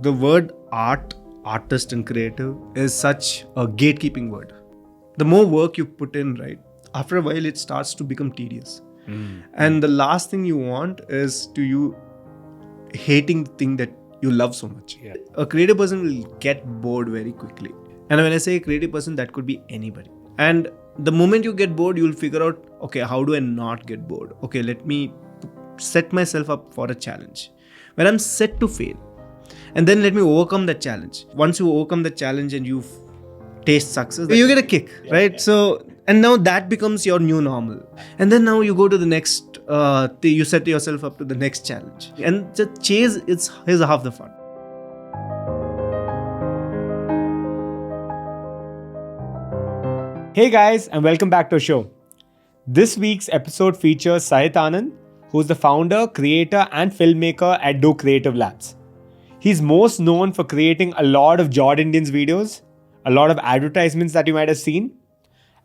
the word art, artist and creative is such a gatekeeping word. The more work you put in, right, after a while it starts to become tedious. And the last thing you want is to you hating the thing that you love so much. Yeah. A creative person will get bored very quickly. And when I say a creative person, that could be anybody. And the moment you get bored, you'll figure out, okay, how do I not get bored? Okay, let me set myself up for a challenge where I'm set to fail. And then let me overcome that challenge. Once you overcome the challenge and you taste success, you get a kick, right? So, and now that becomes your new normal. And then now you go to the next, you set yourself up to the next challenge. And the chase is half the fun. Hey guys, and welcome back to our show. This week's episode features Sahit Anand, who's the founder, creator, and filmmaker at Do Creative Labs. He's most known for creating a lot of Jordindian's videos, a lot of advertisements that you might have seen,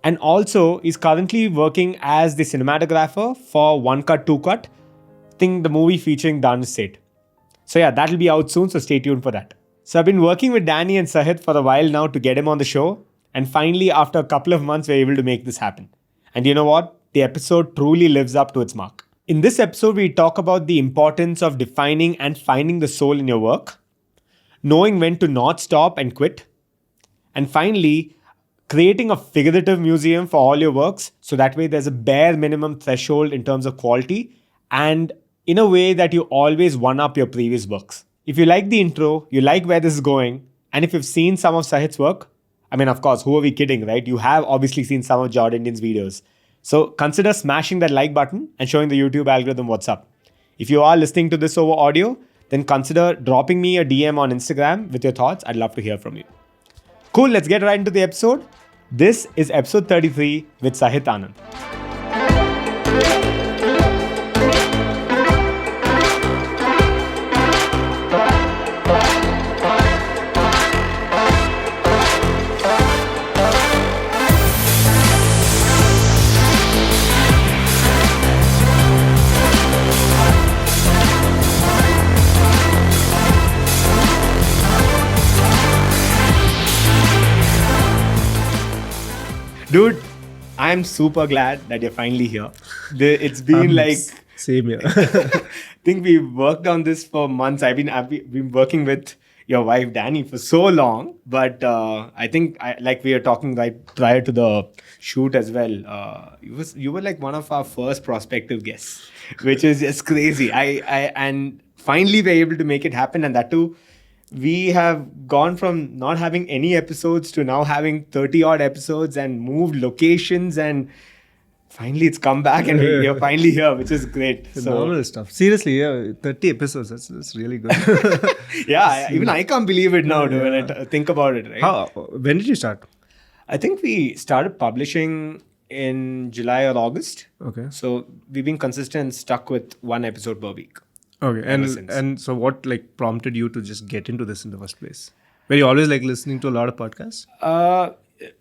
and also is currently working as the cinematographer for One Cut, Two Cut, the movie featuring Dana State. So yeah, that'll be out soon, so stay tuned for that. So I've been working with Danny and Sahit for a while now to get him on the show, and finally after a couple of months we're able to make this happen. And you know what? The episode truly lives up to its mark. In this episode, we talk about the importance of defining and finding the soul in your work, knowing when to not stop and quit, and finally, creating a figurative museum for all your works so that way there's a bare minimum threshold in terms of quality and in a way that you always one-up your previous works. If you like the intro, you like where this is going, and if you've seen some of Sahit's work, I mean, of course, who are we kidding, right? You have obviously seen some of Jordindian's videos. So consider smashing that like button and showing the YouTube algorithm what's up. If you are listening to this over audio, then consider dropping me a DM on Instagram with your thoughts. I'd love to hear from you. Cool, let's get right into the episode. This is episode 33 with Sahit Anand. Dude, I'm super glad that you're finally here. It's been Same here. I think we've worked on this for months. I've been working with your wife Danny for so long, but I think like we were talking right prior to the shoot as well. You were like one of our first prospective guests, which is just crazy. And finally we're able to make it happen, and that too. We have gone from not having any episodes to now having 30 odd episodes and moved locations, and finally it's come back and we're finally here, which is great. Phenomenal stuff. Seriously, yeah, 30 episodes. That's really good. Yeah, even I can't believe it now when I think about it. Right? When did you start? I think we started publishing in July or August. Okay. So we've been consistent and stuck with one episode per week. Okay, and so what prompted you to just get into this in the first place? Were you always listening to a lot of podcasts?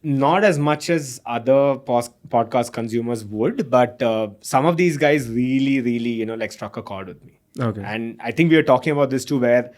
Not as much as other podcast consumers would, but some of these guys really struck a chord with me. Okay. And I think we were talking about this too, where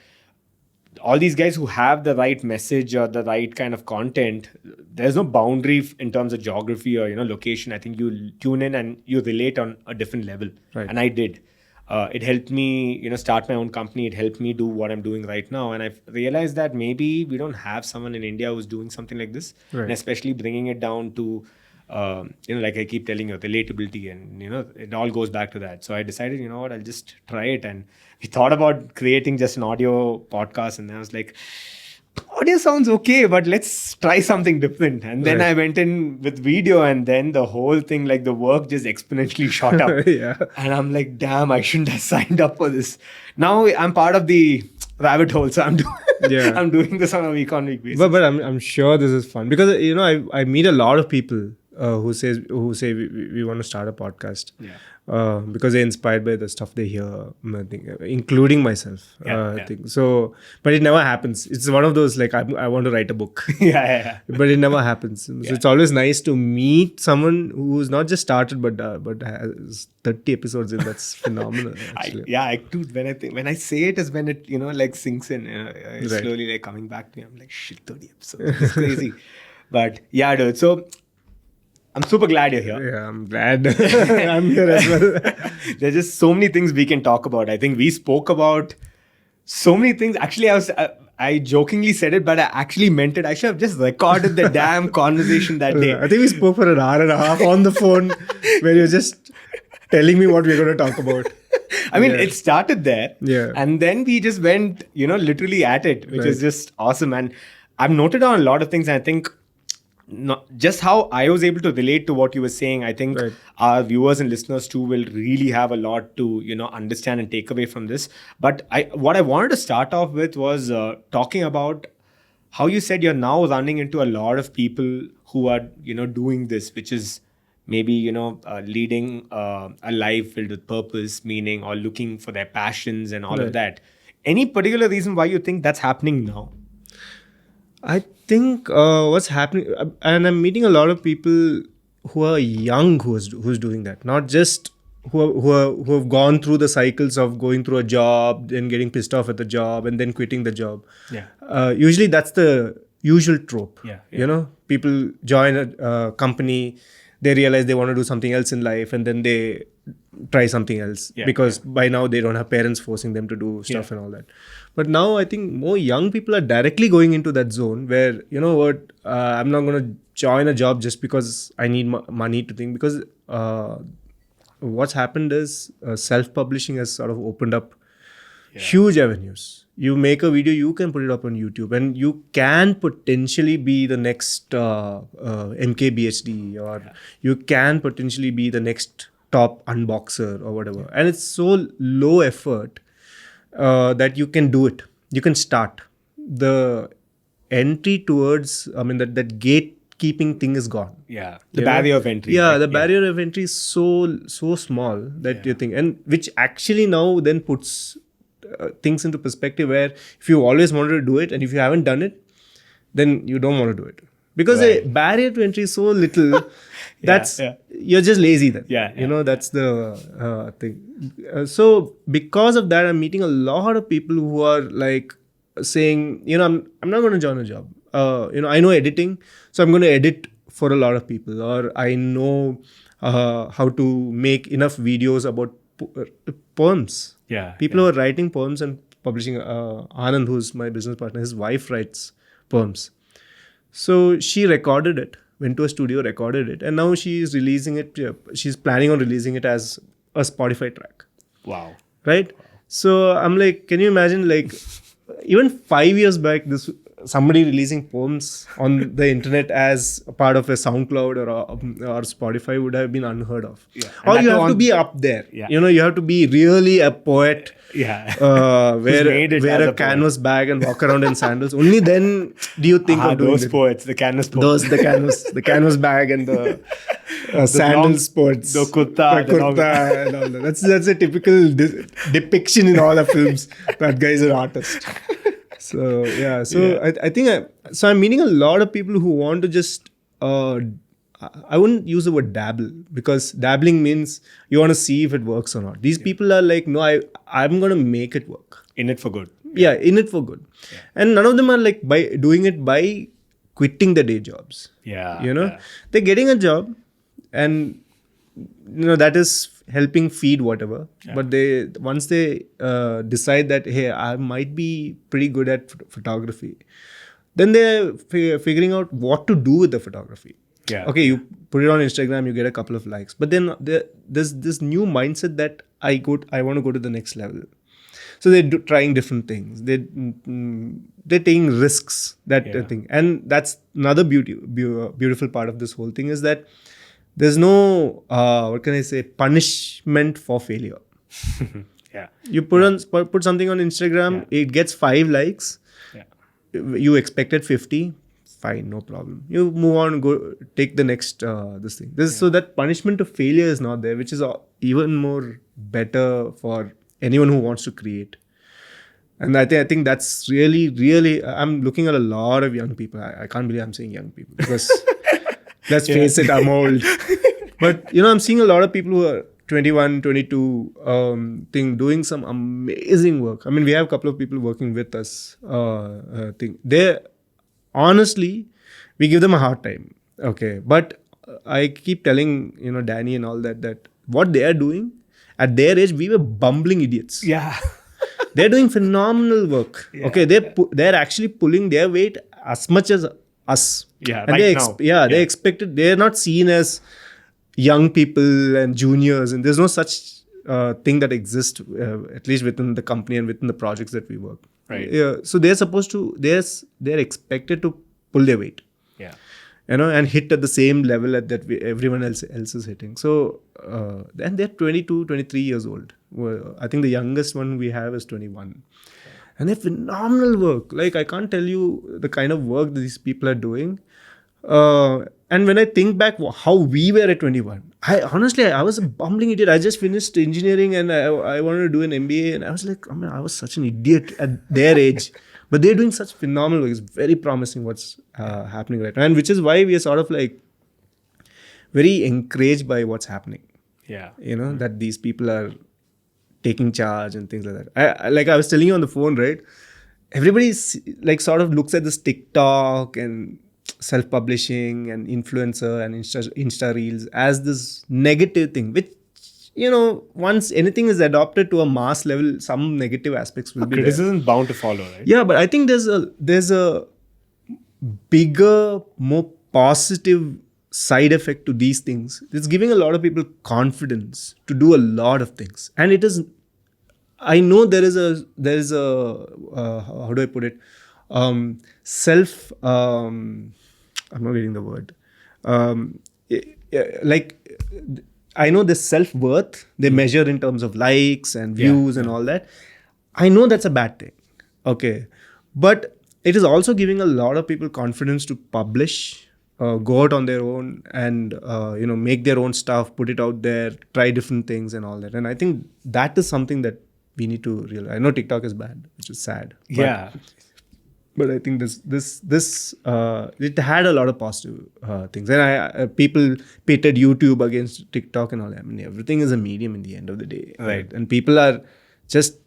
all these guys who have the right message or the right kind of content, there's no boundary in terms of geography or location. I think you tune in and you relate on a different level. Right. And I did. It helped me, start my own company. It helped me do what I'm doing right now. And I've realized that maybe we don't have someone in India who's doing something like this. Right. And especially bringing it down to, like I keep telling you, relatability. And, it all goes back to that. So I decided, I'll just try it. And we thought about creating just an audio podcast. And then I was like, audio sounds okay, but let's try something different. And then I went in with video, and then the whole thing, the work just exponentially shot up. Yeah. And I'm like, damn, I shouldn't have signed up for this. Now I'm part of the rabbit hole, so I'm doing this on a week-on-week basis. But I'm sure this is fun because I meet a lot of people who say we want to start a podcast. Yeah. Because they're inspired by the stuff they hear, I think, including myself. I think so, but it never happens. It's one of those like I want to write a book, Yeah. but it never happens. So it's always nice to meet someone who's not just started but has 30 episodes in. That's phenomenal. Actually. I do. When I say it is when it like sinks in. It's slowly like coming back to me. I'm like, shit, 30 episodes. It's crazy. But yeah, dude. So I'm super glad you're here. Yeah, I'm glad I'm here as well. There's just so many things we can talk about. I think we spoke about so many things. Actually, I jokingly said it, but I actually meant it. I should have just recorded the damn conversation that day. I think we spoke for an hour and a half on the phone where you're just telling me what we're going to talk about. I mean, it started there. Yeah. And then we just went, literally at it, which is just awesome. And I've noted down a lot of things. And I think not just how I was able to relate to what you were saying. I think our viewers and listeners too will really have a lot to, understand and take away from this. But what I wanted to start off with was talking about how you said you're now running into a lot of people who are, doing this, which is maybe, leading a life filled with purpose, meaning, or looking for their passions and all of that. Any particular reason why you think that's happening now? I think what's happening, and I'm meeting a lot of people who are young who's doing that, not just who have gone through the cycles of going through a job, then getting pissed off at the job, and then quitting the job. Yeah. Usually that's the usual trope. Yeah. People join a company, they realize they want to do something else in life, and then they try something else because by now they don't have parents forcing them to do stuff and all that. But now I think more young people are directly going into that zone where, I'm not going to join a job just because I need money to think. Because what's happened is self-publishing has sort of opened up huge avenues. You make a video, you can put it up on YouTube, and you can potentially be the next MKBHD, or you can potentially be the next top unboxer or whatever. And it's so low effort that you can do it. You can start. The entry towards, that gatekeeping thing is gone. Yeah. The barrier of entry. Yeah, right? The barrier of entry is so small that you think, and which actually now then puts things into perspective, where if you always wanted to do it and if you haven't done it, then you don't want to do it. Because the barrier to entry is so little, you're just lazy then. That's the thing. So because of that, I'm meeting a lot of people who are like saying, I'm not going to join a job. I know editing, so I'm going to edit for a lot of people. Or I know how to make enough videos about poems. People who are writing poems and publishing. Anand, who's my business partner, his wife writes poems. So she recorded it, went to a studio, recorded it, and now she's releasing it. She's planning on releasing it as a Spotify track. Wow. Right? Wow. So I'm like, can you imagine, like, even 5 years back, somebody releasing poems on the internet as a part of a SoundCloud or Spotify would have been unheard of. Or you have to be up there. You have to be really a poet. Wear a canvas bag and walk around in sandals. Only then do you think of doing those poets, the canvas poets. The canvas bag and the sandals poets. The kurta and all that. That's a typical depiction in all the films. That guy is an artist. So I think I'm meeting a lot of people who want to just I wouldn't use the word dabble, because dabbling means you want to see if it works or not. These people are like, no, I'm going to make it work. In it for good. Yeah, in it for good. And none of them are like doing it by quitting the day jobs. They're getting a job, and that is helping feed whatever. But once they decide that, hey, I might be pretty good at photography, then they're figuring out what to do with the photography. Okay, you put it on Instagram, you get a couple of likes, but then there's this new mindset that I want to go to the next level. So they're trying different things. They're taking risks. That thing, and that's another beautiful part of this whole thing, is that there's no punishment for failure. You put something on Instagram, it gets 5 likes. You expected 50. fine, no problem. You move on, go take the next this thing. So that punishment of failure is not there, which is even more better for anyone who wants to create. And I think that's really. I'm looking at a lot of young people. I can't believe I'm saying young people because let's face it, I'm old. But I'm seeing a lot of people who are 21, 22, doing some amazing work. I mean, we have a couple of people working with us. They honestly, we give them a hard time. Okay, but I keep telling Danny and all that what they are doing at their age, we were bumbling idiots. Yeah. They're doing phenomenal work. Yeah. Okay, they're actually pulling their weight as much as us. Yeah, and they expected. They're not seen as young people and juniors, and there's no such thing that exists, at least within the company and within the projects that we work. Right. Yeah. So they're supposed to. They're expected to pull their weight. Yeah. And hit at the same level everyone else is hitting. So, and they're 22, 23 years old. Well, I think the youngest one we have is 21. And they're phenomenal work. Like, I can't tell you the kind of work that these people are doing. And when I think back how we were at 21, I was a bumbling idiot. I just finished engineering and I wanted to do an MBA. And I was like, I was such an idiot at their age. But they're doing such phenomenal work. It's very promising what's happening right now. And which is why we are sort of like very encouraged by what's happening. Yeah. That these people are taking charge and things like that. Like I was telling you on the phone, right? Everybody's like sort of looks at this TikTok and self-publishing and influencer and Insta Reels as this negative thing, which once anything is adopted to a mass level, some negative aspects will be criticism bound to follow, right? Yeah, but I think there's a bigger, more positive side effect to these things. It's giving a lot of people confidence to do a lot of things, and it is. I know there is a how do I put it? Self. I'm not getting the word. I know this self-worth, they measure in terms of likes and views and all that. I know that's a bad thing. Okay. But it is also giving a lot of people confidence to publish, go out on their own and, make their own stuff, put it out there, try different things and all that. And I think that is something that we need to realize. I know TikTok is bad, which is sad. But I think this it had a lot of positive things, and people pitted YouTube against TikTok and all that. I mean, everything is a medium in the end of the day, right? And people are just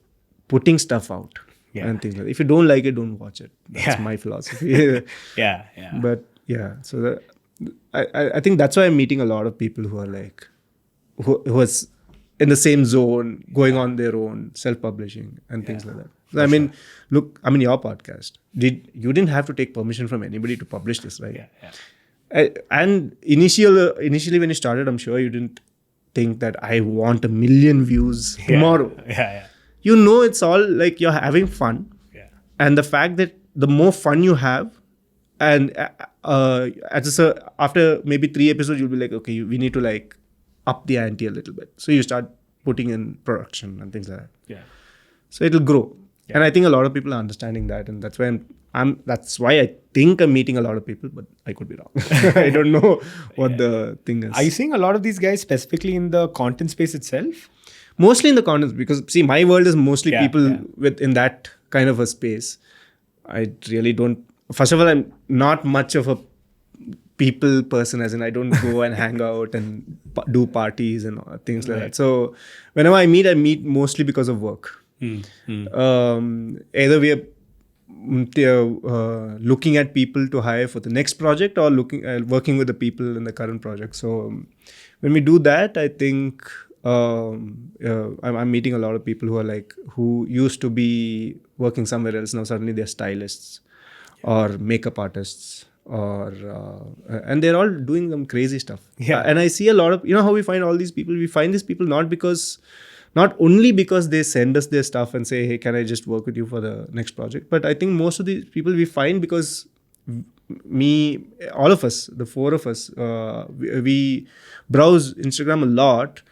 putting stuff out and things like that. If you don't like it, don't watch it. That's my philosophy. Yeah. But so I think that's why I'm meeting a lot of people who are like who was in the same zone, going on their own, self-publishing and things like that. So, I mean, look, your podcast. You didn't have to take permission from anybody to publish this, right? Yeah. And initially when you started, I'm sure you didn't think that I want 1 million views tomorrow. Yeah. It's all like you're having fun. Yeah. And the fact that the more fun you have, and after maybe 3 episodes, you'll be like, okay, we need to like up the ante a little bit. So you start putting in production and things like that. Yeah. So it'll grow. Yeah. And I think a lot of people are understanding that, and that's why that's why I think I'm meeting a lot of people, but I could be wrong. I don't know what the thing is. Are you seeing a lot of these guys specifically in the content space itself? Mostly in the content, because see, my world is mostly people within that kind of a space. I really don't. First of all, I'm not much of a people person, as in I don't go and hang out and do parties and things like that. So whenever I meet mostly because of work. Either we are looking at people to hire for the next project, or working with the people in the current project. So when we do that, I think I'm meeting a lot of people who used to be working somewhere else. Now suddenly they're stylists or makeup artists, and they're all doing some crazy stuff. And I see a lot of, how we find all these people. We find these people not only because they send us their stuff and say, hey, can I just work with you for the next project? But I think most of these people we find because all of us, the 4 of us, we browse Instagram a lot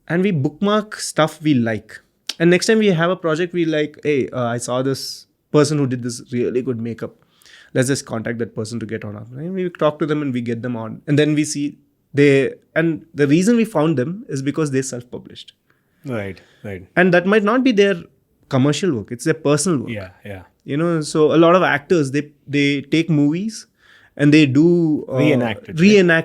and we bookmark stuff we like. And next time we have a project, we like, hey, I saw this person who did this really good makeup. let's just contact that person to get on our, and we talk to them and we get them on, and then we see and the reason we found them is because they self-published. Right. And that might not be their commercial work, it's their personal work. Yeah. So a lot of actors, they take movies and they do reenact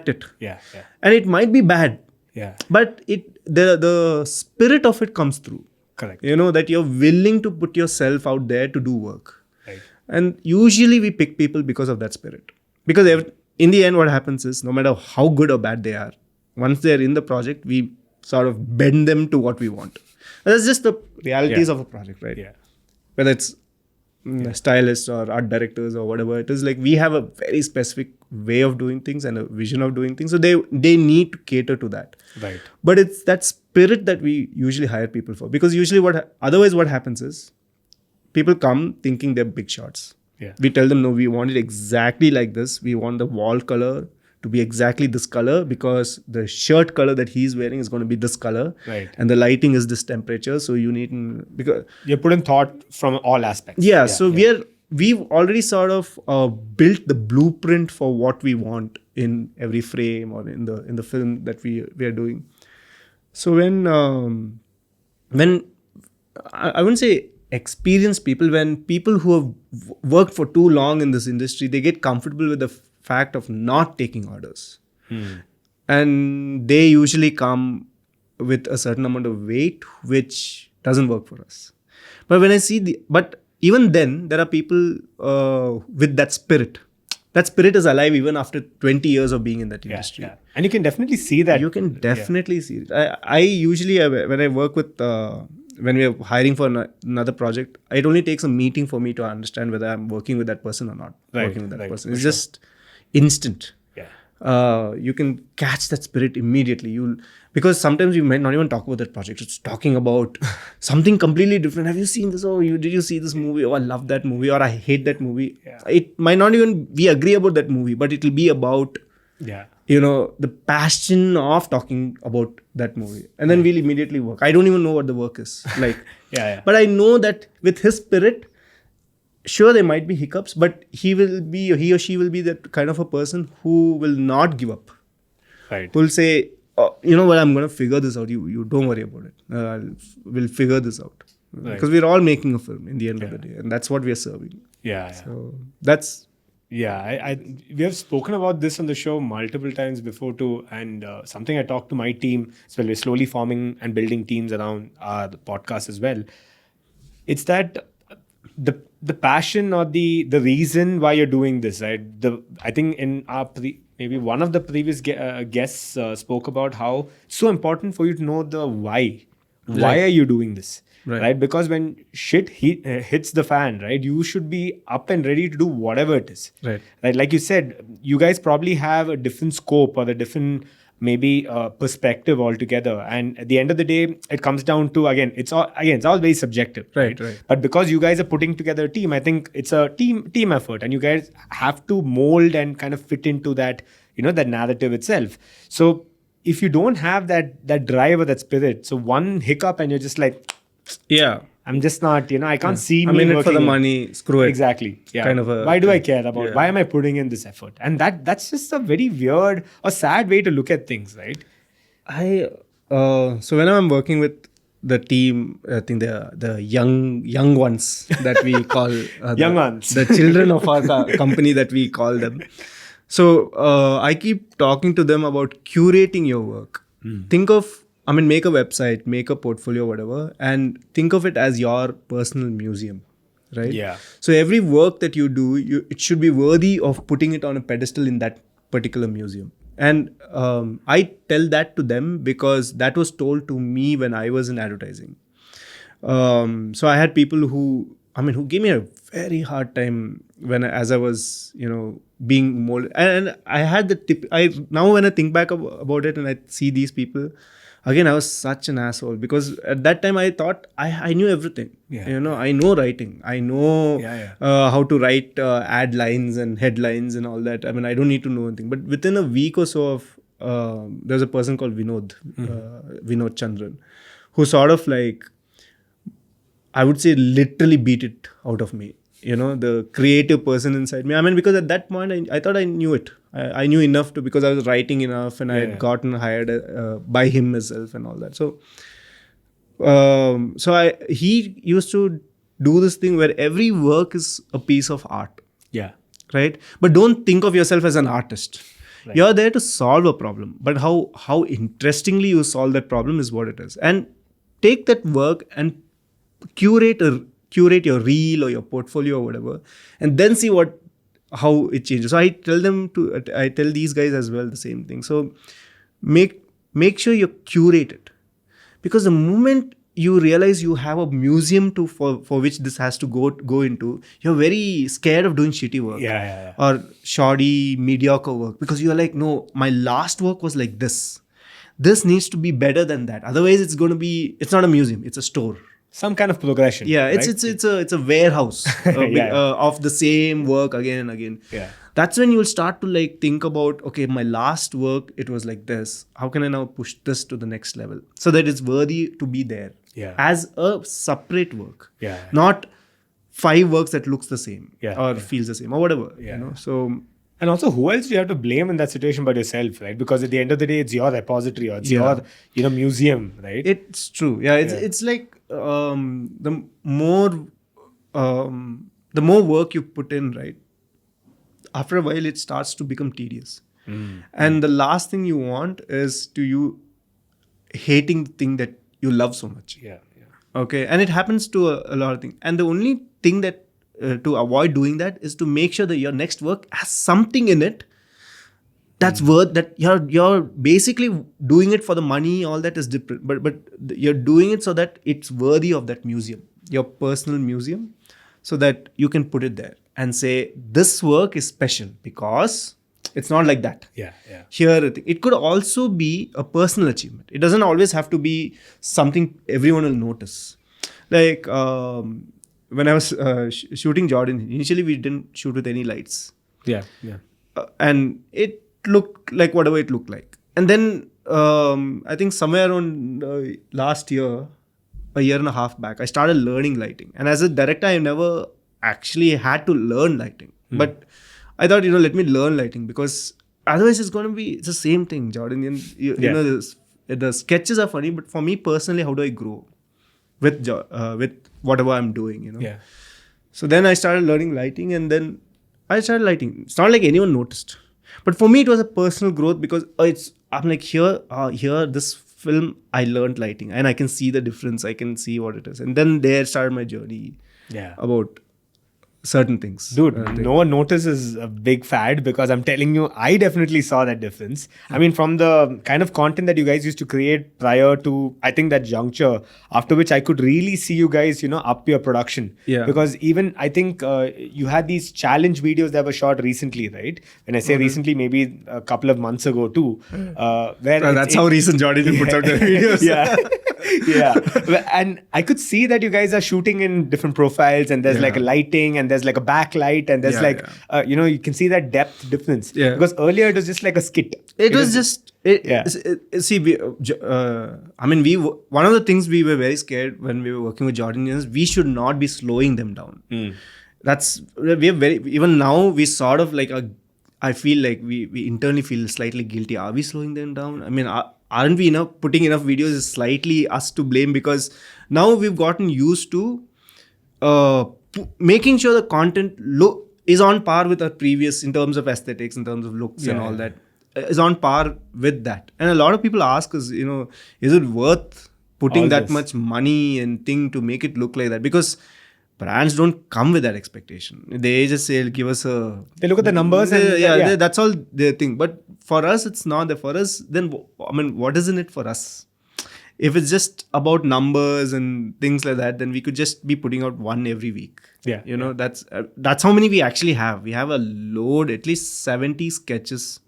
it. Yeah. And it might be bad. Yeah. But the spirit of it comes through. Correct. That you're willing to put yourself out there to do work. Right. And usually we pick people because of that spirit. Because in the end, what happens is, no matter how good or bad they are, once they're in the project, we sort of bend them to what we want. And that's just the realities of a project, right? Yeah. Whether it's stylists or art directors or whatever it is, like we have a very specific way of doing things and a vision of doing things. So they need to cater to that. Right. But it's that spirit that we usually hire people for. Because usually otherwise what happens is, people come thinking they're big shots. Yeah. We tell them, no, we want it exactly like this. We want the wall color to be exactly this color because the shirt color that he's wearing is going to be this color. Right. And the lighting is this temperature. So you need, because you put in thought from all aspects. We've already sort of built the blueprint for what we want in every frame or in the film that we are doing. So when I wouldn't say experienced people, when people who have worked for too long in this industry, they get comfortable with the fact of not taking orders. And they usually come with a certain amount of weight, which doesn't work for us. But when I see but even then, there are people with that spirit. That spirit is alive even after 20 years of being in that industry. Yeah. And you can definitely see that. You can definitely see it. I usually, when I work with, when we are hiring for another project, it only takes a meeting for me to understand whether I'm working with that person or not working with that person. It's just instant. Yeah. You can catch that spirit immediately. Because sometimes you might not even talk about that project. It's talking about something completely different. Have you seen this? Oh, did you see this movie? Oh, I love that movie, or I hate that movie. Yeah. It might not even be agree about that movie, but it'll be about the passion of talking about that movie. And then we'll immediately work. I don't even know what the work is. Like, But I know that with his spirit, sure, there might be hiccups, but he or she will be that kind of a person who will not give up. Right. Who will say, oh, you know what, I'm going to figure this out. You don't worry about it. We'll figure this out. Right. Because we're all making a film in the end of the day. And that's what we're serving. Yeah. So that's... Yeah, we have spoken about this on the show multiple times before too, and something I talked to my team as well. We're slowly forming and building teams around the podcast as well. It's that the passion or the reason why you're doing this, right? I think in our maybe one of the previous guests spoke about how it's so important for you to know the why. Why are you doing this? Right? Because when shit hits the fan, right, you should be up and ready to do whatever it is. Right. Like you said, you guys probably have a different scope or a different maybe perspective altogether. And at the end of the day, it comes down to, it's all very subjective. Right. But because you guys are putting together a team, I think it's a team effort, and you guys have to mold and kind of fit into that, that narrative itself. So if you don't have that drive or that spirit, so one hiccup and you're just like, I'm just not, I can't see me I'm in it for working the money, screw it. Exactly. Yeah. Kind of a why do I care about, why am I putting in this effort? And that's just a very weird or sad way to look at things, right? So when I'm working with the team, I think the young ones that we call young ones, the children of our company that we call them. So I keep talking to them about curating your work. Make a website, make a portfolio, whatever, and think of it as your personal museum, right? Yeah. So every work that you do, it should be worthy of putting it on a pedestal in that particular museum. And I tell that to them because that was told to me when I was in advertising. So I had people who gave me a very hard time as I was, being molded. And I had the tip. Now when I think back about it and I see these people, again, I was such an asshole because at that time I thought I knew everything. I know writing. I know how to write ad lines and headlines and all that. I don't need to know anything. But within a week or so of, there's a person called Vinod Chandran, who sort of like, I would say literally beat it out of me. the creative person inside me. I mean, because at that point I thought I knew it. I knew enough to, because I was writing enough and I had gotten hired by him himself and all that. So he used to do this thing where every work is a piece of art. Yeah. Right? But don't think of yourself as an artist. Right. You're there to solve a problem, but how interestingly you solve that problem is what it is. And take that work and curate your reel or your portfolio or whatever, and then see how it changes. So I tell these guys as well the same thing. So make sure you curate it, because the moment you realize you have a museum for which this has to go into, you're very scared of doing shitty work or shoddy, mediocre work, because you're like, no, my last work was like this. This needs to be better than that. Otherwise, it's not a museum, it's a store. Some kind of progression. Yeah, right? it's a warehouse of the same work again and again. Yeah. That's when you'll start to like think about, okay, my last work, it was like this. How can I now push this to the next level so that it's worthy to be there as a separate work? Not 5 works that looks the same or feels the same or whatever. So. And also, who else do you have to blame in that situation but yourself, right? Because at the end of the day, it's your repository or it's your museum, right? It's true. Yeah, it's like the more work you put in, right? After a while, it starts to become tedious. And the last thing you want is you hating the thing that you love so much. Okay, and it happens to a lot of things. And the only thing that to avoid doing that is to make sure that your next work has something in it that's worth, that you're basically doing it for the money. All that is different, but you're doing it so that it's worthy of that museum, your personal museum, so that you can put it there and say, this work is special because it's not like that. Here it could also be a personal achievement. It doesn't always have to be something everyone will notice. Like when I was shooting Jordindian, initially we didn't shoot with any lights. And it looked like whatever it looked like. And then I think somewhere around last year, a year and a half back, I started learning lighting. And as a director, I never actually had to learn lighting. But I thought, let me learn lighting, because otherwise it's the same thing. Jordindian, the sketches are funny, but for me personally, how do I grow with whatever I'm doing, So then I started learning lighting, and then I started lighting. It's not like anyone noticed, but for me it was a personal growth, because I'm like, here this film I learned lighting, and I can see the difference. I can see what it is, and then there started my journey about certain things. Dude, no one notices a big fad, because I'm telling you, I definitely saw that difference. I mean, from the kind of content that you guys used to create prior to, I think, that juncture, after which I could really see you guys, up your production. Because even, I think you had these challenge videos that were shot recently, right? When I say recently, maybe a couple of months ago too. That's how recent Jordindian puts out their videos. And I could see that you guys are shooting in different profiles, and there's like a lighting, and there's like a backlight, and there's you can see that depth difference. Because earlier it was just like a skit. It was just see, I mean, one of the things we were very scared when we were working with Jordanians, we should not be slowing them down. Even now we sort of like I feel like we internally feel slightly guilty. Are we slowing them down? I mean, aren't we putting enough videos? Is slightly us to blame, because now we've gotten used to making sure the content is on par with our previous, in terms of aesthetics, in terms of looks and all that, is on par with that. And a lot of people ask us, is it worth putting that much money and thing to make it look like that? Because brands don't come with that expectation. They just say, give us they look at the numbers and that's all they think. But for us, it's not there. For us, then, I mean, what is in it for us? If it's just about numbers and things like that, then we could just be putting out one every week. That's how many we actually have. We have a load, at least 70 sketches,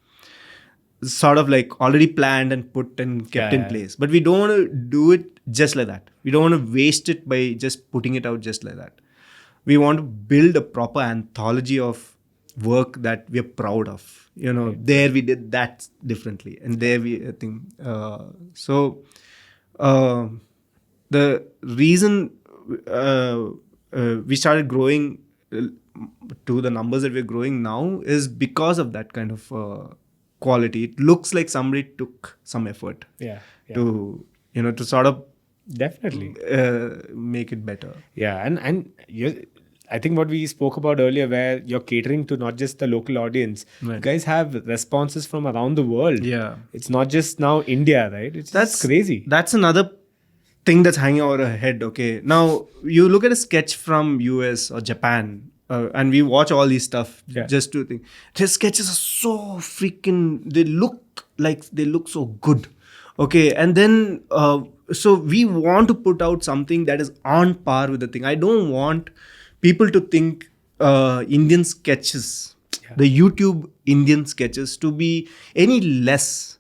sort of like already planned and put and kept in place. But we don't want to do it just like that. We don't want to waste it by just putting it out just like that. We want to build a proper anthology of work that we are proud of. There we did that differently, and there we think the reason we started growing to the numbers that we're growing now is because of that kind of quality. It looks like somebody took some effort to to sort of definitely make it better. Yeah, and I think what we spoke about earlier, where you're catering to not just the local audience, you guys have responses from around the world. Yeah, it's not just now India, right? That's crazy. That's another thing that's hanging over our head. Okay, now you look at a sketch from US or Japan, and we watch all these stuff just to think. Their sketches are so freaking. They look so good. Okay, and then so we want to put out something that is on par with the thing. I don't want people to think Indian sketches, the YouTube Indian sketches, to be any less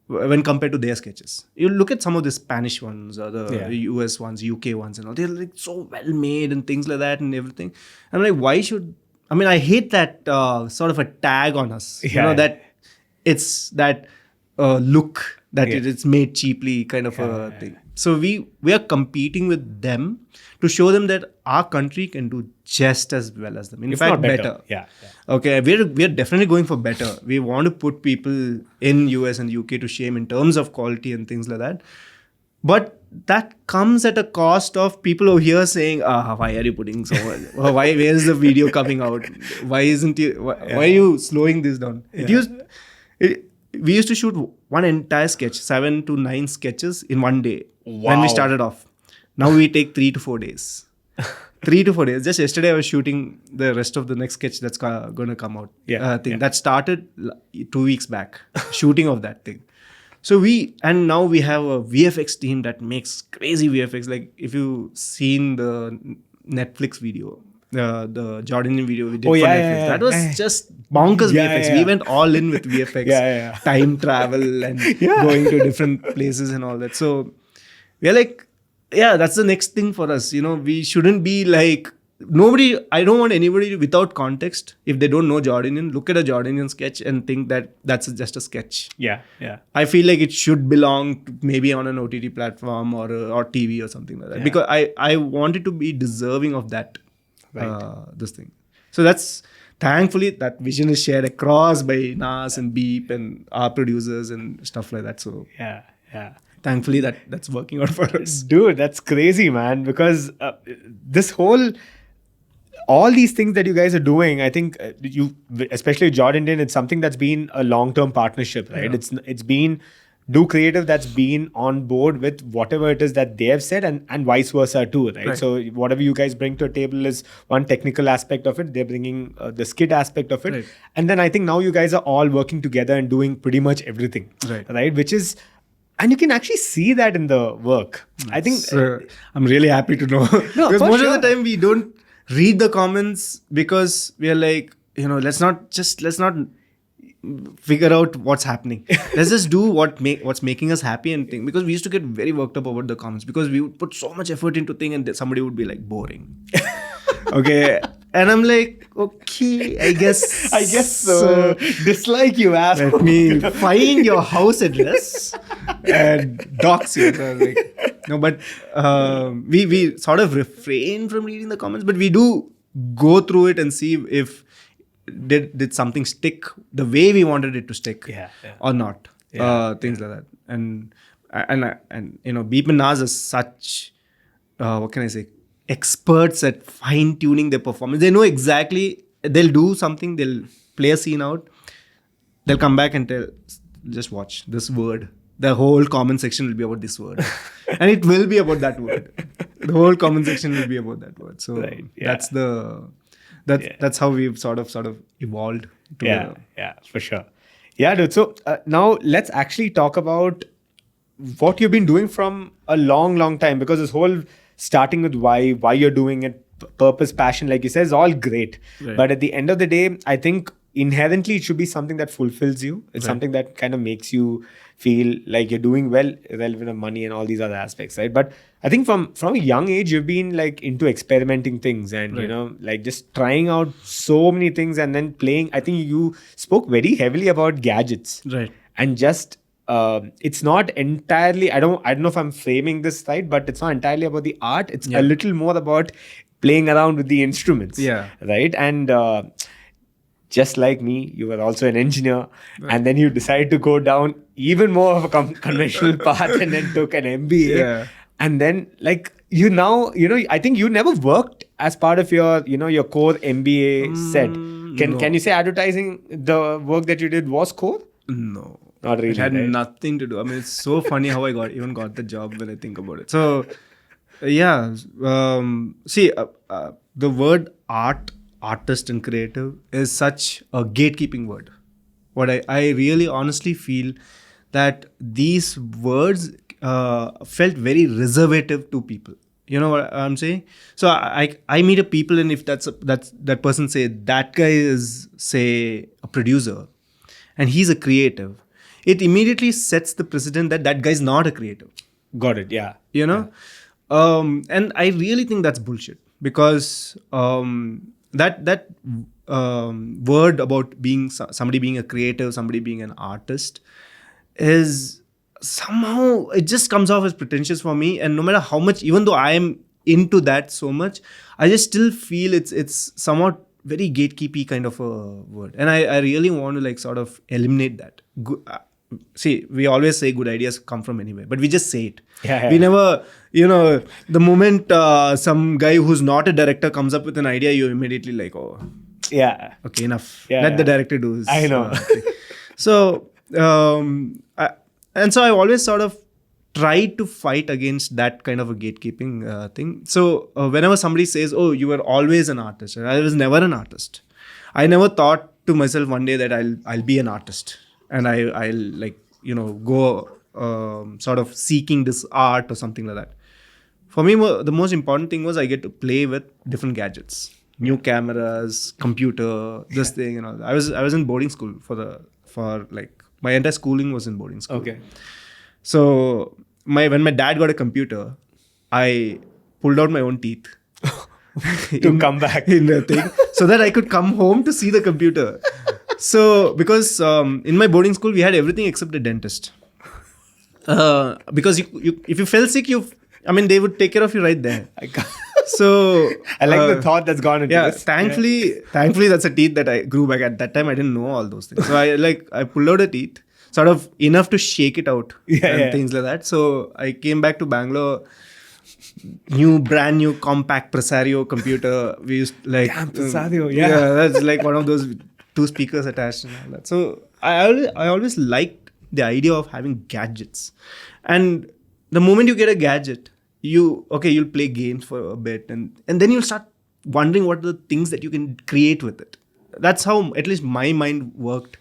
when compared to their sketches. You look at some of the Spanish ones or the US ones, UK ones and all. They're like so well made and things like that and everything. I'm like, why should... I mean, I hate that sort of a tag on us. You know, that it's that look that it's made cheaply kind of a thing. So we are competing with them to show them that our country can do just as well as them. In fact, better. Okay, we're definitely going for better. We want to put people in US and UK to shame in terms of quality and things like that. But that comes at a cost of people over here saying, why are you putting so much? Where is the video coming out? Why isn't you? Why are you slowing this down? We used to shoot one entire sketch, 7 to 9 sketches in one day when we started off. Now we take 3 to 4 days. 3 to 4 days. Just yesterday I was shooting the rest of the next sketch that's going to come out. That started 2 weeks back, shooting of that thing. So now we have a VFX team that makes crazy VFX. Like if you've seen the Netflix video, the Jordindian video we did for Netflix. That was just bonkers VFX. We went all in with VFX, time travel and going to different places and all that. So we're like, that's the next thing for us. You know, we shouldn't be like, I don't want anybody without context, if they don't know Jordindian, look at a Jordindian sketch and think that that's just a sketch. I feel like it should belong to maybe on an OTT platform or TV or something like that. Because I want it to be deserving of that. This thing. So that's thankfully that vision is shared across by Nas and Beep and our producers and stuff like that. So thankfully that's working out for us. Dude, that's crazy, man. Because all these things that you guys are doing, I think especially Jordindian, it's something that's been a long-term partnership, right? It's been Do Creative that's been on board with whatever it is that they have said and vice versa too, right? So whatever you guys bring to a table is one technical aspect of it. They're bringing the skit aspect of it. And then I think now you guys are all working together and doing pretty much everything, right? Which is... And you can actually see that in the work. I think... I'm really happy to know. Because most of the time we don't read the comments because we are like, let's not figure out what's happening. Let's just do what's making us happy and think. Because we used to get very worked up about the comments because we would put so much effort into thing and somebody would be like, boring. Okay. And I'm like, okay, I guess so. Dislike you, asshole. Let me find your house address and dox you. So I was like, no, but we sort of refrain from reading the comments, but we do go through it and see if did something stick the way we wanted it to stick or not. Things like that. And Beep and Nas are such what can I say, experts at fine-tuning their performance. They know exactly, they'll do something, they'll play a scene out, they'll come back and tell, just watch this word. The whole comment section will be about this word. And it will be about that word. The whole comment section will be about that word. So that's how we've sort of evolved together. Yeah, for sure. Yeah, dude. So now let's actually talk about what you've been doing from a long time, because this whole starting with why you're doing it, purpose, passion, like you said, is all great. But at the end of the day, I think inherently it should be something that fulfills you. It's something that kind of makes you feel like you're doing well, relevant of money and all these other aspects, right? But I think from a young age, you've been like into experimenting things and, like just trying out so many things and then playing. I think you spoke very heavily about gadgets. And just... it's not entirely, I don't know if I'm framing this right, but it's not entirely about the art. It's a little more about playing around with the instruments. Yeah. Right. And just like me, you were also an engineer, and then you decided to go down even more of a conventional path, and then took an MBA. Yeah. And then, like, I think you never worked as part of your, your core MBA set. No. Can you say advertising, the work that you did was core? No. Not really. It had right? nothing to do. I mean, it's so funny how I even got the job when I think about it. So, yeah. See, the word art, artist and creative is such a gatekeeping word. What I really honestly feel that these words felt very reservative to people. You know what I'm saying? So I meet a people, and if that person say that guy is, say, a producer and he's a creative, it immediately sets the precedent that guy is not a creative. Got it. Yeah. You know? And I really think that's bullshit, because that word about being somebody being a creative, somebody being an artist, is somehow, it just comes off as pretentious for me. And no matter how much, even though I am into that so much, I just still feel it's somewhat very gatekeepy kind of a word. And I really want to, like, sort of eliminate that. See, we always say good ideas come from anywhere, but we just say it. Yeah. We never, the moment some guy who's not a director comes up with an idea, you immediately like, oh, yeah, okay, enough. Yeah, Let the director do his. I know. So, and so I always sort of tried to fight against that kind of a gatekeeping thing. So whenever somebody says, oh, you were always an artist, I was never an artist. I never thought to myself one day that I'll be an artist, and I'll like, go sort of seeking this art or something like that. For me, the most important thing was I get to play with different gadgets, new cameras, computer, this thing and all. I was in boarding school for like my entire schooling was in boarding school. Okay. So when my dad got a computer, I pulled out my own teeth to come back in the thing, so that I could come home to see the computer. So because in my boarding school we had everything except a dentist. Because if you fell sick, they would take care of you right there. So I like the thought that's gone into this. Thankfully that's a teeth that I grew back. At that time I didn't know all those things. So I pulled out a teeth, sort of enough to shake it out and things like that. So I came back to Bangalore, brand new compact Presario computer. We used like Presario, yeah, that's like one of those 2 speakers attached and all that. So I always liked the idea of having gadgets. And the moment you get a gadget, you'll play games for a bit, and then you'll start wondering what are the things that you can create with it. That's how at least my mind worked.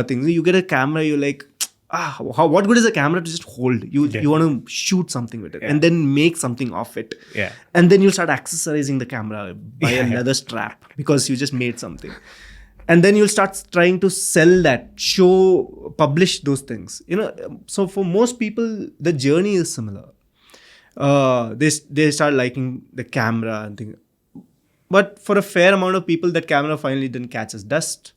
Things. You get a camera, you're like, what good is a camera to just hold? You want to shoot something with it and then make something of it. Yeah. And then you'll start accessorizing the camera by a leather strap because you just made something. And then you'll start trying to sell that, publish those things. So for most people, the journey is similar. They start liking the camera and things. But for a fair amount of people, that camera finally then catches dust.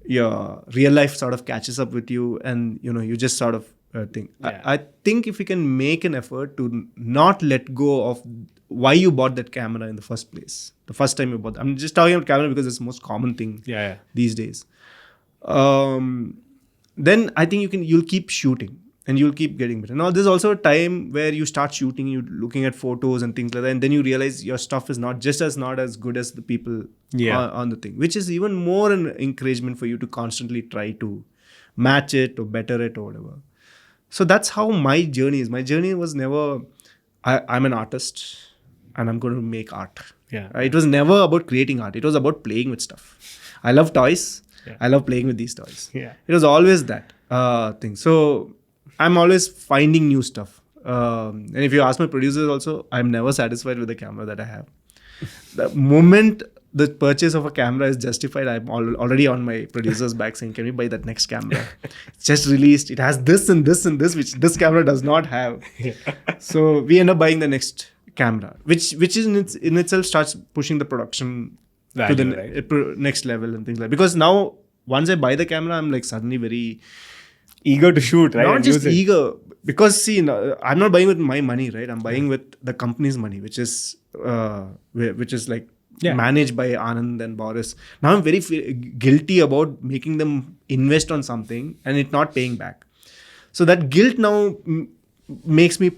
Your real life sort of catches up with you, and you just sort of think. Yeah. I think if you can make an effort to not let go of why you bought that camera in the first place, the first time you bought it. I'm just talking about camera because it's the most common thing these days. Then I think you'll keep shooting and you'll keep getting better. Now there's also a time where you start shooting, you're looking at photos and things like that, and then you realize your stuff is not as good as the people on the thing, which is even more an encouragement for you to constantly try to match it or better it or whatever. So that's how my journey is. My journey was never, I'm an artist and I'm going to make art. Yeah. It was never about creating art. It was about playing with stuff. I love toys. Yeah. I love playing with these toys. Yeah. It was always that thing. So I'm always finding new stuff. And if you ask my producers also, I'm never satisfied with the camera that I have. The moment the purchase of a camera is justified, I'm already on my producer's back saying, can we buy that next camera? It's just released. It has this and this and this, which this camera does not have. Yeah. So we end up buying the next camera, which is in itself starts pushing the production to the next level and things like that. Because now, once I buy the camera, I'm like suddenly very eager to shoot, right? Not and just use it. eager, because see, no, I'm not buying with my money, right? I'm buying with the company's money, which is like Yeah. managed by Anand and Boris. Now I'm very guilty about making them invest on something and it not paying back. So that guilt now makes me,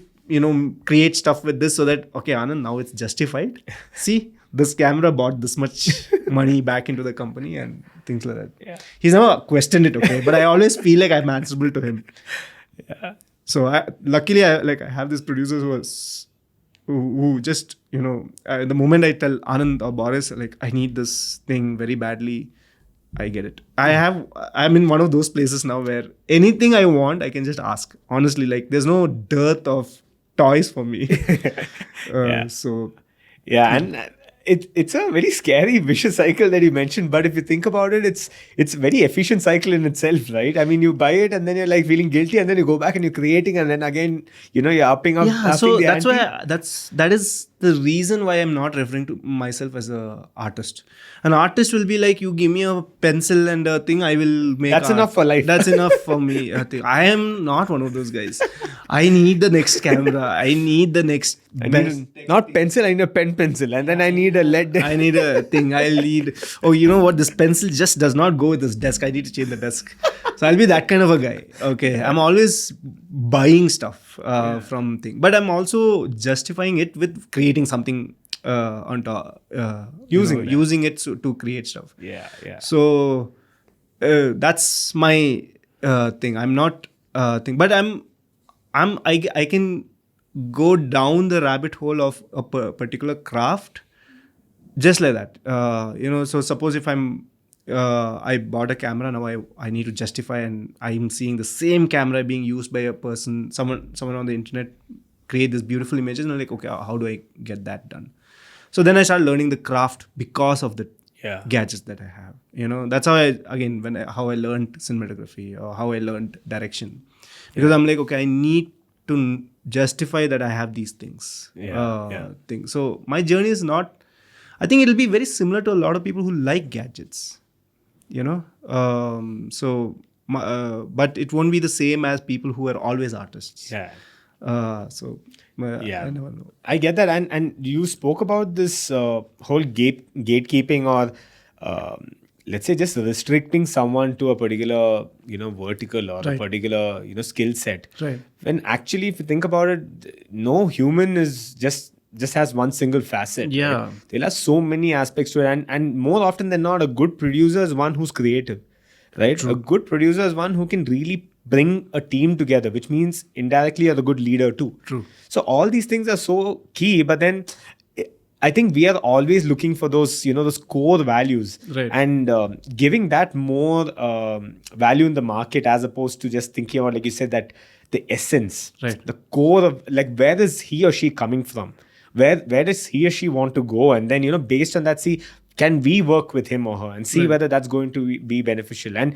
create stuff with this, so that, okay, Anand, now it's justified. See, this camera bought this much money back into the company and things like that. Yeah. He's never questioned it, okay, but I always feel like I'm answerable to him. Yeah. So luckily I have this producer who just, the moment I tell Anand or Boris, like, I need this thing very badly, I get it. I'm in one of those places now where anything I want, I can just ask. Honestly, like, there's no dearth of toys for me. Yeah. So Yeah, and it's a very scary vicious cycle that you mentioned. But if you think about it, it's a very efficient cycle in itself, right? I mean, you buy it and then you're like feeling guilty, and then you go back and you're creating, and then again, you're upping up. yeah, upping so the that's ante. why that is the reason why I'm not referring to myself as a artist. An artist will be like, you give me a pencil and a thing, I will make That's art. enough for life. That's enough for me. I am not one of those guys. I need the next camera. I need the next best. Not pencil, I need a pencil, and then I need a lead. I need a thing. I'll need. Oh, you know what? This pencil just does not go with this desk. I need to change the desk. So I'll be that kind of a guy. Okay, I'm always buying stuff from thing, but I'm also justifying it with creating something on top. Using it to create stuff. Yeah, yeah. So that's my thing. I'm not thing, but I can go down the rabbit hole of a particular craft just like that. So suppose if I bought a camera, now I need to justify, and I'm seeing the same camera being used by a person, someone on the internet create this beautiful images, and I'm like, okay, how do I get that done? So then I start learning the craft because of the gadgets that I have. That's how how I learned cinematography, or how I learned direction, because I'm like, okay, I need to justify that I have these things. Things. So my journey is not. I think it'll be very similar to a lot of people who like gadgets. But it won't be the same as people who are always artists. Yeah. I never know. I get that, and you spoke about this whole gatekeeping, or let's say just restricting someone to a particular vertical, or a particular skill set. Right. When actually, if you think about it, no human is just has one single facet. Yeah. Right? There are so many aspects to it, and more often than not, a good producer is one who's creative, right? True. A good producer is one who can really bring a team together, which means indirectly you're a good leader too. True. So all these things are so key, but then I think we are always looking for those, those core values, right, and giving that more value in the market, as opposed to just thinking about, like you said, that the essence, right, the core of, like, where is he or she coming from? Where does he or she want to go? And then, based on that, see, can we work with him or her, and see whether that's going to be beneficial. And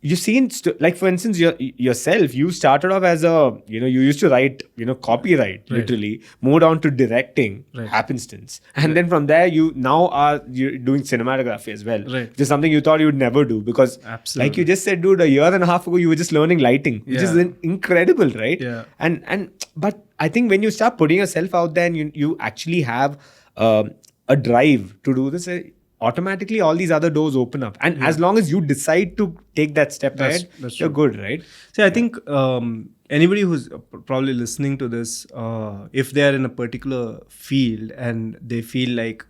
you've seen, like, for instance, yourself, you started off as you used to write, copyright, literally, moved on to directing, happenstance. And then from there, you're doing cinematography as well. Right. Just something you thought you would never do, because, absolutely, like you just said, dude, a year and a half ago, you were just learning lighting, which is incredible, right? Yeah. But I think when you start putting yourself out there, and you actually have a drive to do this, automatically all these other doors open up, and as long as you decide to take that step ahead, you're good, right? See, I think anybody who's probably listening to this, if they are in a particular field and they feel like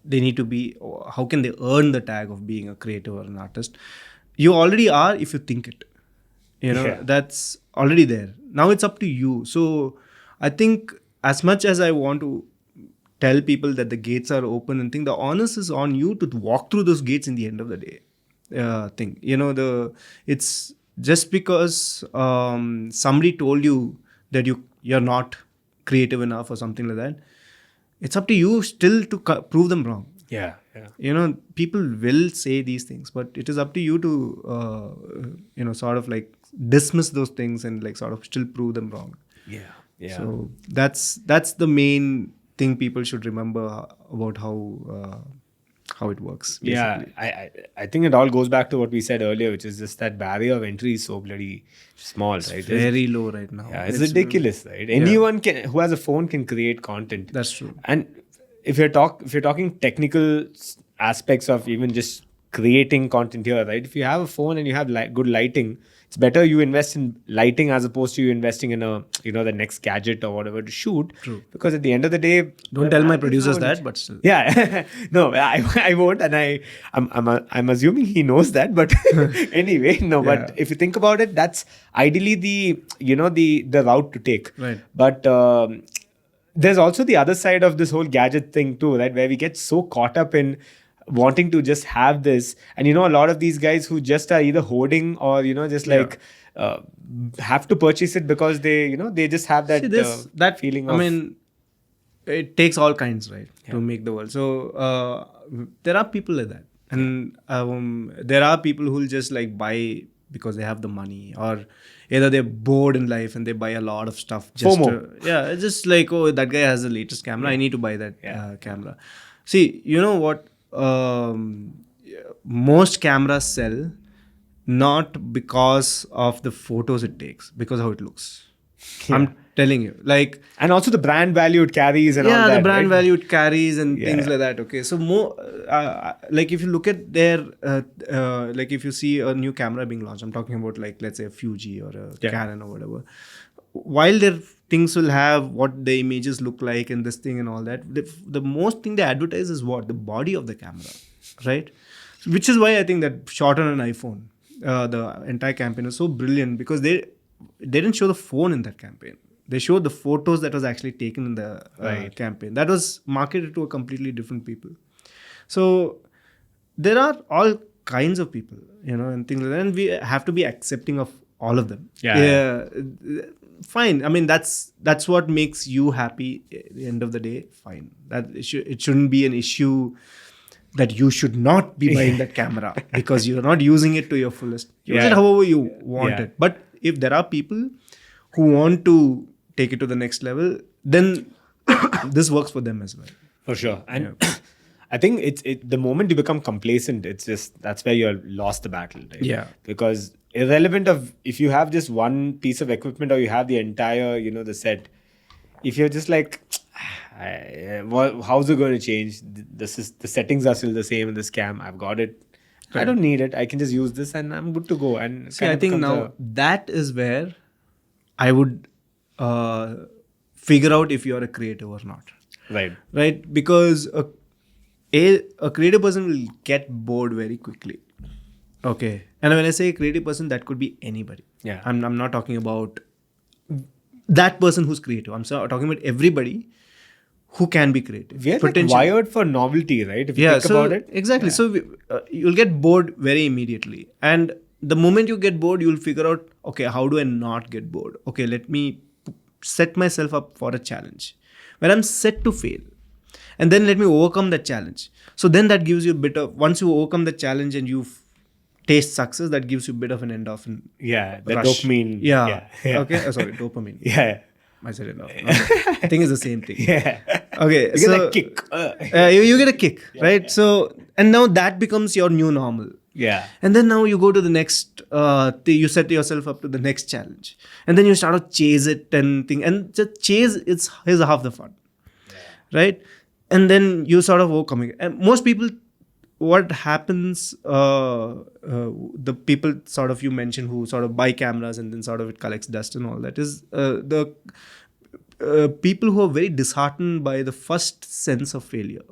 they need to be, how can they earn the tag of being a creative or an artist? You already are if you think it. That's already there. Now it's up to you. So I think, as much as I want to tell people that the gates are open and thing, the onus is on you to walk through those gates in the end of the day. It's just because somebody told you that you're not creative enough or something like that, it's up to you still to prove them wrong. Yeah. People will say these things, but it is up to you to sort of like dismiss those things and like sort of still prove them wrong. Yeah. So that's the main thing people should remember about how how it works. Yeah, Basically. I think it all goes back to what we said earlier, which is just that barrier of entry is so bloody small, right? It's Very low right now. Yeah, it's ridiculous, right? Anyone who has a phone can create content. That's true. And if you're talking technical aspects of even just creating content here, right? If you have a phone and you have good lighting, it's better you invest in lighting as opposed to you investing in the next gadget or whatever to shoot. True. Because at the end of the day, Don't tell my producers that, but still. yeah, no, I won't, and I'm assuming he knows that. But anyway, no. Yeah. But if you think about it, that's ideally the route to take. Right. But there's also the other side of this whole gadget thing too, right? Where we get so caught up in wanting to just have this, and a lot of these guys who just are either hoarding or just like have to purchase it because they they just have that that feeling. I mean, it takes all kinds, right, to make the world. So there are people like that, and there are people who'll just like buy because they have the money, or either they're bored in life and they buy a lot of stuff. Just it's just like, oh, that guy has the latest camera, I need to buy that camera. See, you know what? Most cameras sell not because of the photos it takes, because how it looks. I'm telling you, like, and also the brand value it carries and all that. The brand right? value it carries and things like that. Okay, so more like if you look at their like if you see a new camera being launched, I'm talking about like, let's say a Fuji or a Canon or whatever. While their things will have what the images look like and this thing and all that, the most thing they advertise is what? The body of the camera, right? Which is why I think that shot on an iPhone, the entire campaign was so brilliant, because they didn't show the phone in that campaign. They showed the photos that was actually taken in the campaign. That was marketed to a completely different people. So there are all kinds of people, and things like that, and we have to be accepting of all of them. Fine. I mean, that's what makes you happy at the end of the day. Fine. That it shouldn't be an issue that you should not be buying that camera because you're not using it to your fullest. Use it however you want it. But if there are people who want to take it to the next level, then this works for them as well. For sure. And I think it's the moment you become complacent, it's just that's where you're lost the battle, right? Yeah. Because irrelevant of if you have just one piece of equipment or you have the entire, the set, if you're just like, how's it going to change? The settings are still the same in this cam. I've got it. Right. I don't need it. I can just use this and I'm good to go. And see, I think now that is where I would figure out if you're a creative or not. Right. Because a creative person will get bored very quickly. Okay. And when I say creative person, that could be anybody. Yeah. I'm not talking about that person who's creative. I'm talking about everybody who can be creative. We are like wired for novelty, right? If you think about it. Exactly. Yeah. So you'll get bored very immediately. And the moment you get bored, you'll figure out, okay, how do I not get bored? Okay, let me set myself up for a challenge where I'm set to fail. And then let me overcome that challenge. So then that gives you a bit of, once you overcome the challenge and you taste success, that gives you a bit of an endorphin. Yeah, the rush. Dopamine. Yeah. Okay. Sorry, dopamine. Yeah. I said it now. Okay. I think it's the same thing. Yeah. Okay. You get a kick. You get a kick, right? So, and now that becomes your new normal. Yeah. And then now you go to the next, you set yourself up to the next challenge. And then you start to chase it and think. And just chase, is half the fun. Yeah. Right? And then you sort of overcome it. And most people, what happens, the people sort of you mentioned who sort of buy cameras and then sort of it collects dust and all that, is the people who are very disheartened by the first sense of failure.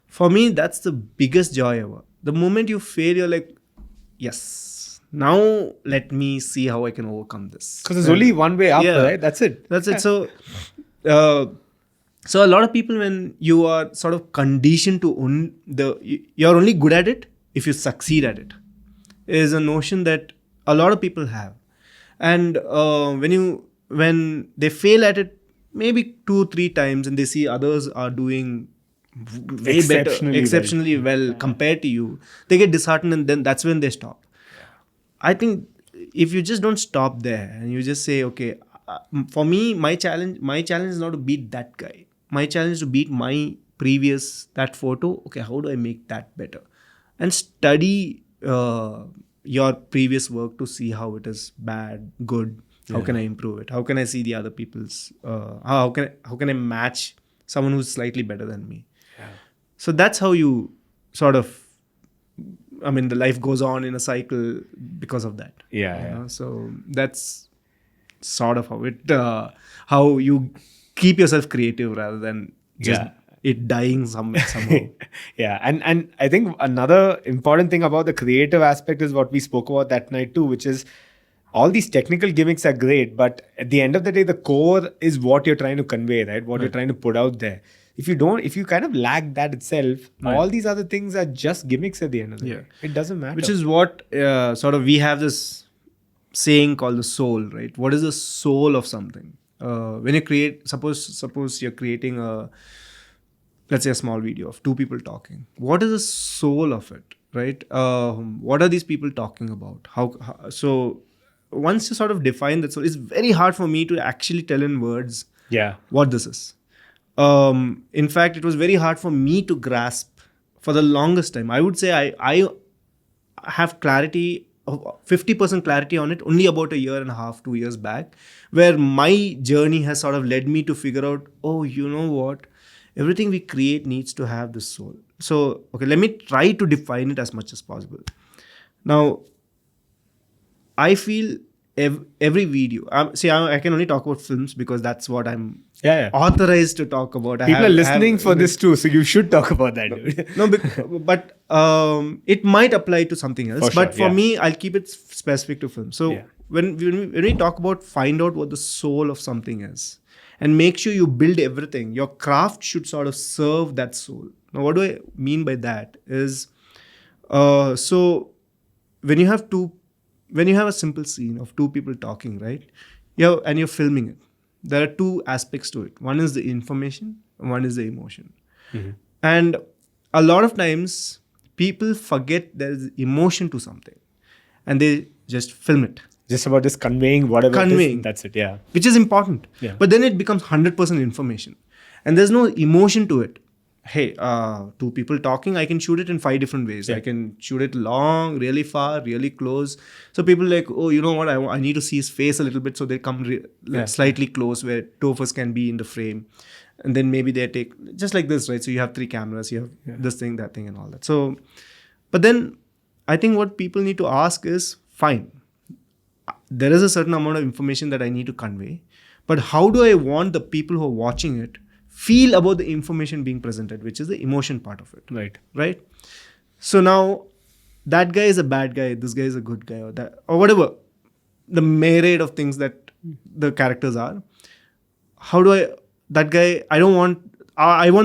For me, that's the biggest joy ever. The moment you fail, you're like, yes, now let me see how I can overcome this. Because there's only one way up, right? That's it. That's it. So, so a lot of people, when you are sort of conditioned to you're only good at it if you succeed at it, is a notion that a lot of people have. And when they fail at it, maybe 2-3 times, and they see others are doing way exceptionally well compared to you, they get disheartened, and then that's when they stop. I think if you just don't stop there and you just say, okay, for me, my challenge is not to beat that guy. My challenge is to beat my that photo. Okay, how do I make that better? And study your previous work to see how it is bad, good. How can I improve it? How can I see the other people's? How can I match someone who's slightly better than me? Yeah. So that's how you sort of. I mean, the life goes on in a cycle because of that. Yeah. So that's sort of how you keep yourself creative rather than just it dying somehow. Yeah, and I think another important thing about the creative aspect is what we spoke about that night too, which is all these technical gimmicks are great, but at the end of the day, the core is what you're trying to convey, right? What you're trying to put out there. If you kind of lack that itself, all these other things are just gimmicks at the end of the day. It doesn't matter. Which is what sort of we have this saying called the soul, right? What is the soul of something? When you create, suppose you're creating let's say a small video of two people talking. What is the soul of it, right? What are these people talking about? So once you sort of define that soul, it's very hard for me to actually tell in words what this is. In fact, it was very hard for me to grasp for the longest time. I would say I have clarity, 50% clarity on it only about a year and a half, 2 years back, where my journey has sort of led me to figure out, oh, you know what? Everything we create needs to have this soul. So, okay, let me try to define it as much as possible. Now, I feel every video. I can only talk about films because that's what I'm authorized to talk about. People are listening for this too, so you should talk about that, dude. No, but it might apply to something else. For me, I'll keep it specific to film. So when we talk about find out what the soul of something is, and make sure you build everything. Your craft should sort of serve that soul. Now, what do I mean by that? Is so when you have a simple scene of two people talking, right? And you're filming it. There are two aspects to it. One is the information, and one is the emotion. Mm-hmm. And a lot of times, people forget there is emotion to something, and they just film it. Just about just conveying whatever it is, that's it, Which is important. Yeah. But then it becomes 100% information. And there's no emotion to it. Hey, two people talking, I can shoot it in 5 different ways. I can shoot it long, really far, really close. So people like, oh, you know what, I need to see his face a little bit, so they come slightly close where two of us can be in the frame. And then maybe they take, just like this, right? So you have 3 cameras, you have this thing, that thing and all that. So, but then I think what people need to ask is, fine, there is a certain amount of information that I need to convey, but how do I want the people who are watching it feel about the information being presented, which is the emotion part of it. Right? So now that guy is a bad guy, this guy is a good guy, or whatever, the myriad of things that the characters are. I want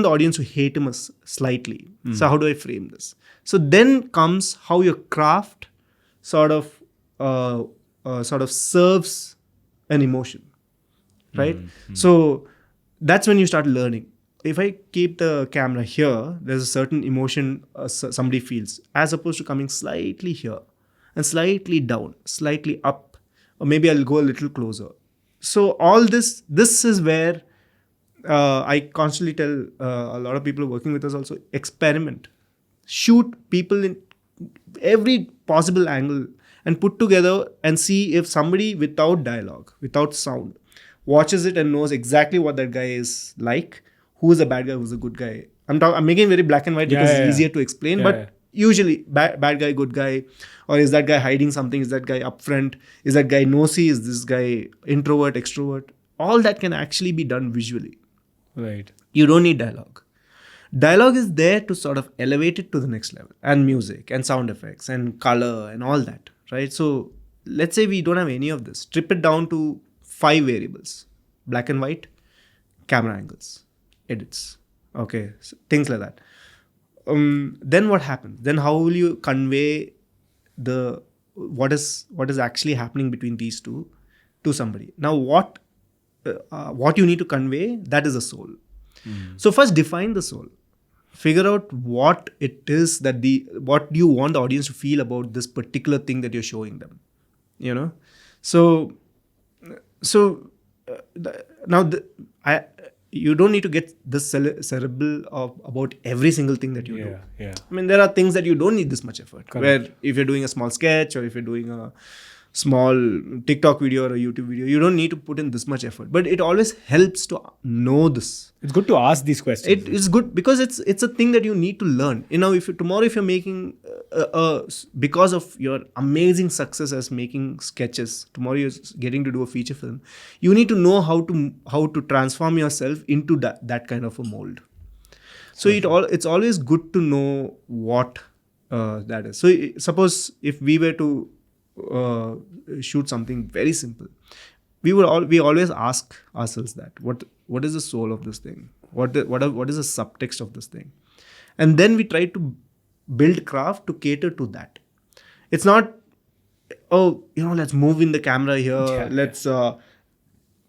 the audience to hate him slightly. So how do I frame this? So then comes how your craft sort of serves an emotion, right? Mm-hmm. So that's when you start learning. If I keep the camera here, there's a certain emotion somebody feels, as opposed to coming slightly here and slightly down, slightly up, or maybe I'll go a little closer. So all this is where I constantly tell a lot of people working with us also, experiment. Shoot people in every possible angle and put together and see if somebody without dialogue, without sound, watches it and knows exactly what that guy is like, who's a bad guy, who's a good guy. I'm making it very black and white because it's easier to explain, but usually bad guy, good guy, or is that guy hiding something? Is that guy upfront? Is that guy nosy? Is this guy introvert, extrovert? All that can actually be done visually. Right. You don't need dialogue. Dialogue is there to sort of elevate it to the next level, and music and sound effects and color and all that, right? So let's say we don't have any of this. Strip it down to 5 variables: black and white, camera angles, edits, okay, so things like that. Then what happens? Then how will you convey what is actually happening between these two to somebody? Now what you need to convey, that is the soul. So first define the soul. Figure out what it is what you want the audience to feel about this particular thing that you're showing them. you don't need to get this cerebral about every single thing that you do. Yeah. I mean, there are things that you don't need this much effort. Correct. Where if you're doing a small sketch or if you're doing a small TikTok video or a YouTube video, you don't need to put in this much effort. But it always helps to know this. It's good to ask these questions. It is good because it's a thing that you need to learn. You know, if you're making because of your amazing success as making sketches, tomorrow you're getting to do a feature film. You need to know how to transform yourself into that kind of a mold. So it's always good to know what that is. So suppose if we were to shoot something very simple, we always ask ourselves that what is the soul of this thing, what is the subtext of this thing, and then we try to build craft to cater to that. It's not let's move in the camera here, let's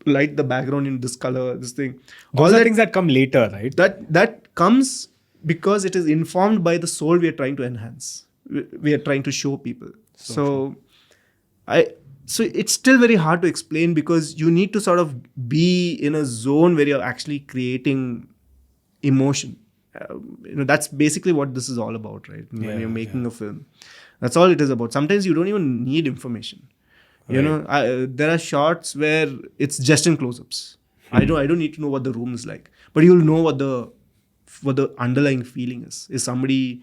light the background in this color, this thing. Those are things that come later, right? That comes because it is informed by the soul we are trying to enhance, we are trying to show people. So it's still very hard to explain because you need to sort of be in a zone where you're actually creating emotion. That's basically what this is all about, right? When you're making a film, that's all it is about. Sometimes you don't even need information. There are shots where it's just in close-ups. I don't need to know what the room is like, but you'll know what the underlying feeling is. Is somebody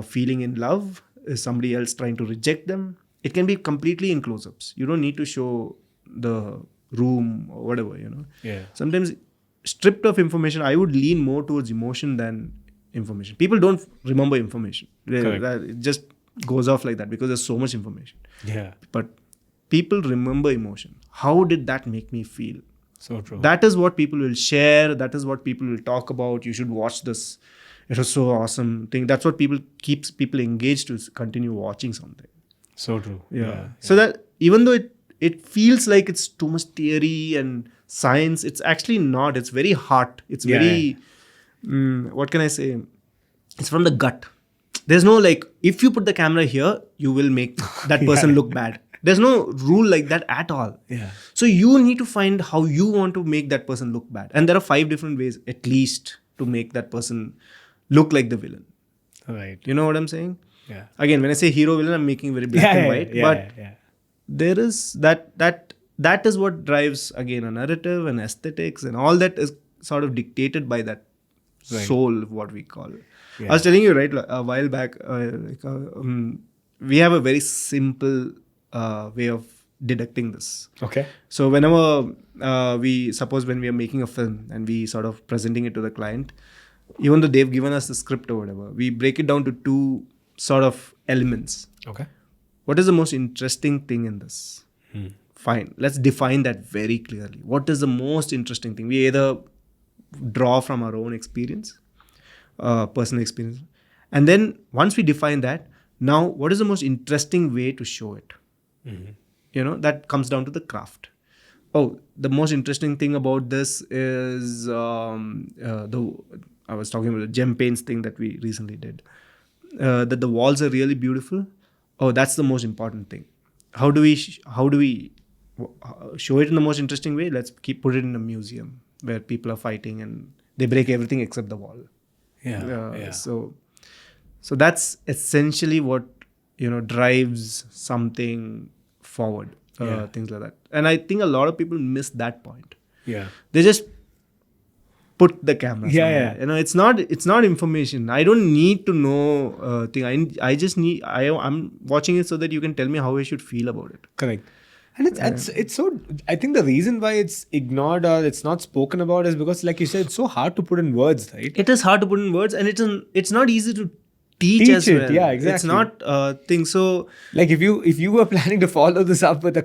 feeling in love? Is somebody else trying to reject them? It can be completely in close-ups. You don't need to show the room or whatever, Yeah. Sometimes stripped of information, I would lean more towards emotion than information. People don't remember information. It just goes off like that because there's so much information. Yeah. But people remember emotion. How did that make me feel? So true. That is what people will share. That is what people will talk about. You should watch this. It was so awesome thing. That's what keeps people engaged to continue watching something. So true. Yeah. So that even though it feels like it's too much theory and science, it's actually not. It's very heart. It's very, what can I say? It's from the gut. There's no if you put the camera here, you will make that person look bad. There's no rule like that at all. Yeah. So you need to find how you want to make that person look bad. And there are 5 different ways at least to make that person look like the villain. Right. You know what I'm saying? Yeah. Again, when I say hero villain, I'm making very black and white. But there is that is what drives again a narrative and aesthetics and all that is sort of dictated by that soul, what we call it. Yeah. I was telling you a while back, we have a very simple way of deducting this. Okay. So whenever when we are making a film and we sort of presenting it to the client, even though they've given us the script or whatever, we break it down to 2 sort of elements. Okay. What is the most interesting thing in this? Fine. Let's define that very clearly. What is the most interesting thing? We either draw from our own experience, personal experience. And then once we define that, now what is the most interesting way to show it? That comes down to the craft. Oh, the most interesting thing about this is I was talking about the gem paints thing that we recently did. That the walls are really beautiful. Oh, that's the most important thing. How do we show it in the most interesting way? Let's put it in a museum where people are fighting and they break everything except the wall. So that's essentially what drives something forward. Things like that. And I think a lot of people miss that point. Yeah. They just put the camera somewhere. It's not information. I don't need to know thing. I just need I'm watching it so that you can tell me how I should feel about it. Correct. And it's so, I think the reason why it's ignored or it's not spoken about is because, like you said, it's so hard to put in words, right? It is hard to put in words, and it's not easy to teach as it. well. Yeah, exactly. It's not a thing. So, like if you were planning to follow this up with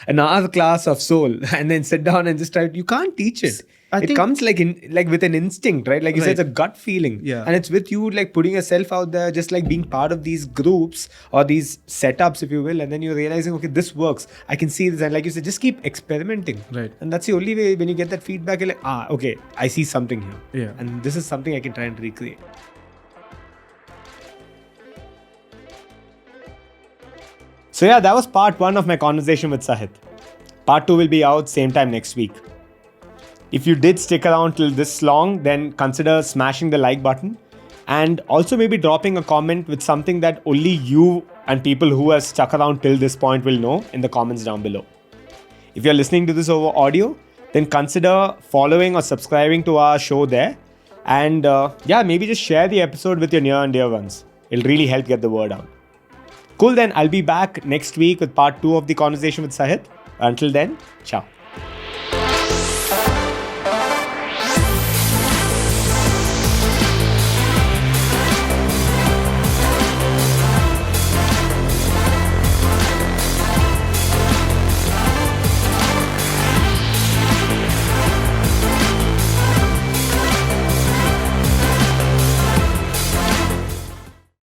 another class of soul, and then sit down and just try, you can't teach it. It comes like with an instinct, right? Like you said, it's a gut feeling. Yeah. And it's with you like putting yourself out there, just like being part of these groups or these setups, if you will, and then you're realizing, okay, this works. I can see this. And like you said, just keep experimenting. Right. And that's the only way when you get that feedback, you're like, okay, I see something here. Yeah. And this is something I can try and recreate. So yeah, that was part 1 of my conversation with Sahit. Part 2 will be out same time next week. If you did stick around till this long, then consider smashing the like button and also maybe dropping a comment with something that only you and people who have stuck around till this point will know in the comments down below. If you're listening to this over audio, then consider following or subscribing to our show there. And maybe just share the episode with your near and dear ones. It'll really help get the word out. Cool, then I'll be back next week with part 2 of the conversation with Sahit. Until then, ciao.